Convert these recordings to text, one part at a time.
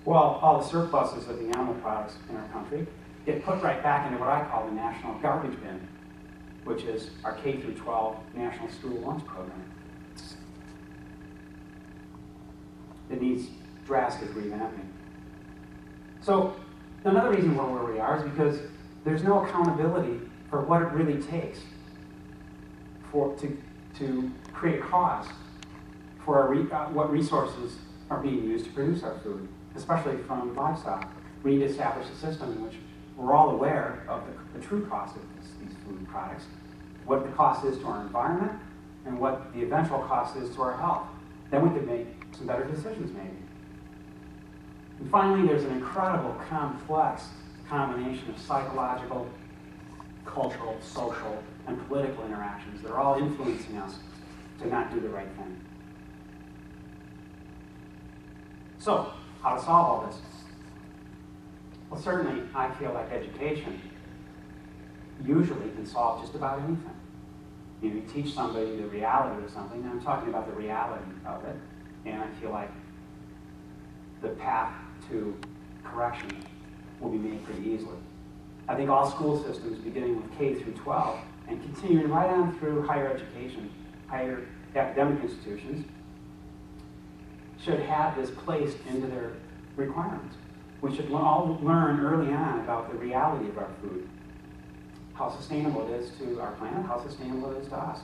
Well, all the surpluses of the animal products in our country get put right back into what I call the national garbage bin, which is our K through 12 national school lunch program. It needs drastic revamping. So another reason we're where we are is because there's no accountability for what it really takes to create cost for what resources are being used to produce our food, especially from livestock. We need to establish a system in which we're all aware of the true cost of these food products, what the cost is to our environment, and what the eventual cost is to our health. Then we can make some better decisions, maybe. And finally, there's an incredible, complex combination of psychological, cultural, social, and political interactions that are all influencing us to not do the right thing. So, how to solve all this? Well, certainly, I feel like education usually can solve just about anything. You teach somebody the reality of something, and I'm talking about the reality of it, and I feel like the path to correction will be made pretty easily. I think all school systems, beginning with K through 12, and continuing right on through higher education, higher academic institutions, should have this placed into their requirements. We should all learn early on about the reality of our food, how sustainable it is to our planet, how sustainable it is to us,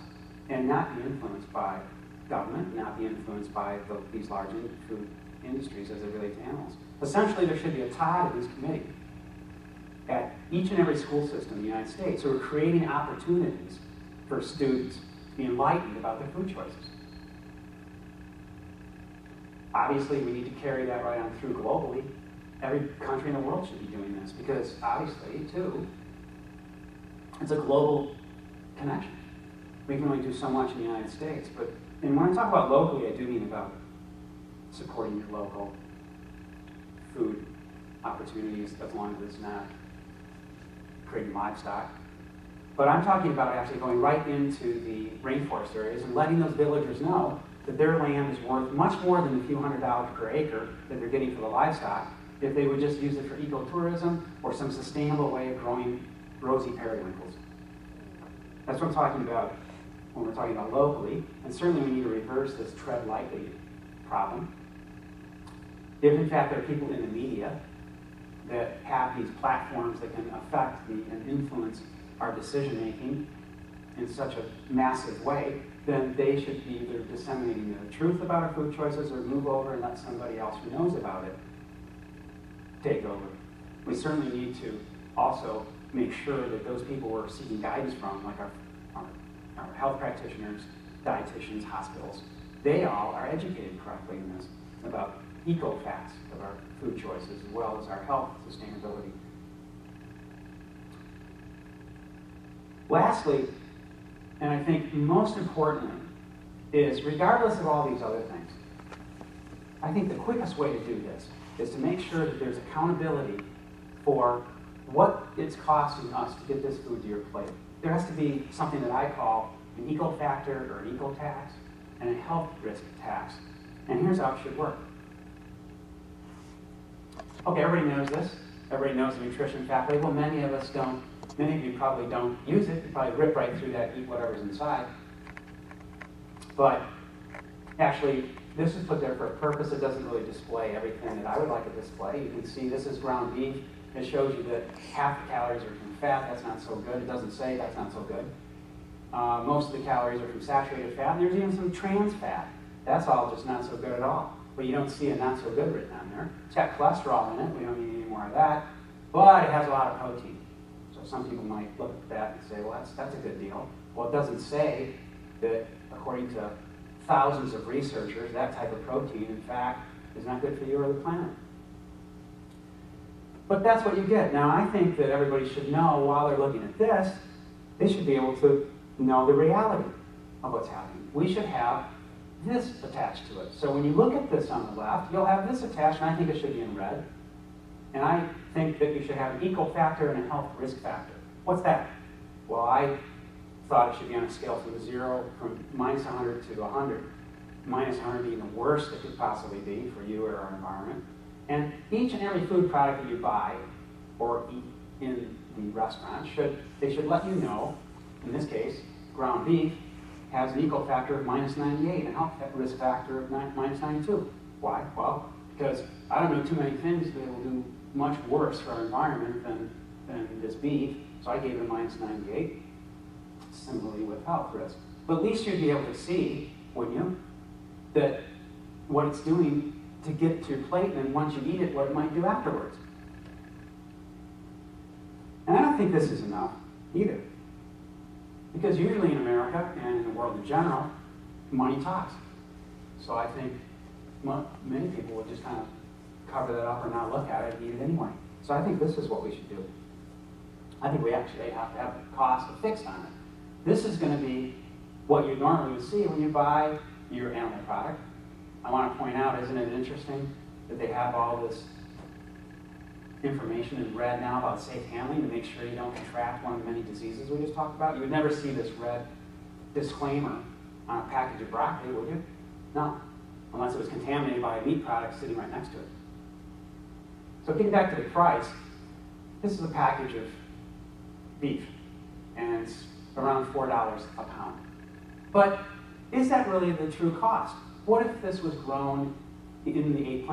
and not be influenced by government, not be influenced by these large food industries as they relate to animals. Essentially, there should be a tie to this committee at each and every school system in the United States who are creating opportunities for students to be enlightened about their food choices. Obviously, we need to carry that right on through globally. Every country in the world should be doing this because, obviously, too, it's a global connection. We can only do so much in the United States, and when I talk about locally, I do mean about supporting your local food opportunities as long as it's not creating livestock. But I'm talking about actually going right into the rainforest areas and letting those villagers know that their land is worth much more than the few $100s per acre that they're getting for the livestock if they would just use it for ecotourism or some sustainable way of growing rosy periwinkles. That's what I'm talking about when we're talking about locally, and certainly we need to reverse this tread lightly problem. If in fact there are people in the media that have these platforms that can affect and influence our decision making in such a massive way, then they should be either disseminating the truth about our food choices or move over and let somebody else who knows about it take over. We certainly need to also make sure that those people we're seeking guidance from, like our health practitioners, dietitians, hospitals, they all are educated correctly in this about eco-facts of our food choices as well as our health sustainability. Lastly, and I think most importantly, is regardless of all these other things, I think the quickest way to do this is to make sure that there's accountability for what it's costing us to get this food to your plate. There has to be something that I call an eco-factor or an eco-tax and a health risk tax. And here's how it should work. Okay, everybody knows this. Everybody knows the nutrition fact label. Many of us don't. Many of you probably don't use it. You probably rip right through that, eat whatever's inside. But actually, this is put there for a purpose. It doesn't really display everything that I would like to display. You can see this is ground beef. It shows you that half the calories are from fat. That's not so good. It doesn't say that's not so good. Most of the calories are from saturated fat, and there's even some trans fat. That's all just not so good at all. But you don't see a not so good written on there. It's got cholesterol in it. We don't need any more of that. But it has a lot of protein. So some people might look at that and say, well, that's a good deal. Well, it doesn't say that, according to thousands of researchers, that type of protein, in fact, is not good for you or the planet. But that's what you get. Now, I think that everybody should know, while they're looking at this, they should be able to know the reality of what's happening. We should have this attached to it. So when you look at this on the left, you'll have this attached, and I think it should be in red. And I think that you should have an eco-factor and a health risk factor. What's that? Well, I thought it should be on a scale from minus 100 to 100. Minus 100 being the worst it could possibly be for you or our environment. And each and every food product that you buy or eat in the restaurant, they should let you know, in this case, ground beef has an eco factor of -98 and a health risk factor of -92. Why? Well, because I don't know too many things that will do much worse for our environment than this beef, so I gave it a -98. Similarly with health risk. But at least you'd be able to see, wouldn't you, that what it's doing to get it to your plate, and then once you eat it, what it might do afterwards. And I don't think this is enough either. Because usually in America and in the world in general, money talks. So I think many people would just kind of cover that up or not look at it and eat it anyway. So I think this is what we should do. I think we actually have to have the cost fixed on it. This is going to be what you normally would see when you buy your animal product. I want to point out, isn't it interesting that they have all this information in red now about safe handling to make sure you don't contract one of the many diseases we just talked about? You would never see this red disclaimer on a package of broccoli, would you? No, unless it was contaminated by a meat product sitting right next to it. So getting back to the price, this is a package of beef, and it's around $4 a pound. But is that really the true cost? What if this was grown in the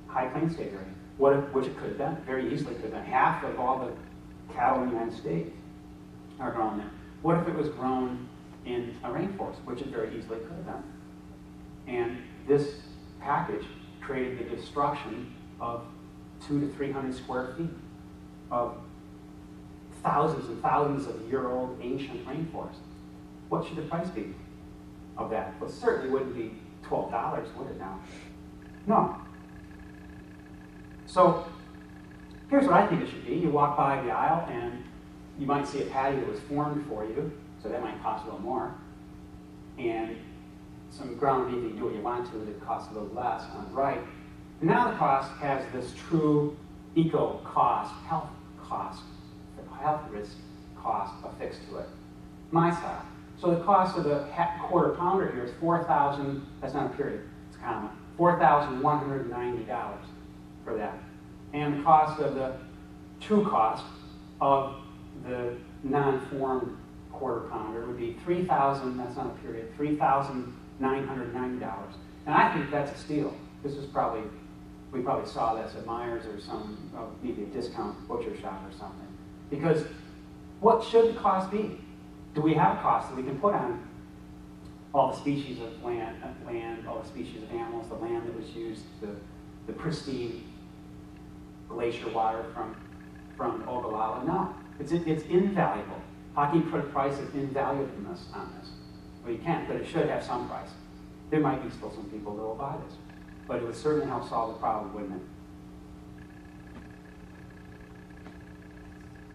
High Plains state area? What if, which it could have been, very easily could have been. Half of all the cattle in the United States are grown there. What if it was grown in a rainforest, which it very easily could have been? And this package created the destruction of 200 to 300 square feet of thousands and thousands of year-old ancient rainforest. What should the price be of that? Well, it certainly wouldn't be $12, would it now? No. So here's what I think it should be. You walk by the aisle and you might see a patty that was formed for you, so that might cost a little more. And some ground beef, you can do what you want to, that costs a little less on the right. And now the cost has this true eco cost, health risk cost affixed to it. My style. So the cost of the quarter pounder here is $4,000, that's not a period, it's a comma, $4,190 for that. And the cost of the true cost of the non-formed quarter pounder would be $3,000, that's not a period, $3,990. And I think that's a steal. This is probably, we probably saw this at Myers or some, maybe a discount butcher shop or something. Because what should the cost be? Do we have a cost that we can put on all the species of land, all the species of animals, the land that was used, the pristine glacier water from Ogallala? No, it's invaluable. How can you put a price of invaluableness on this? Well, you can't, but it should have some price. There might be still some people that will buy this, but it would certainly help solve the problem, wouldn't it?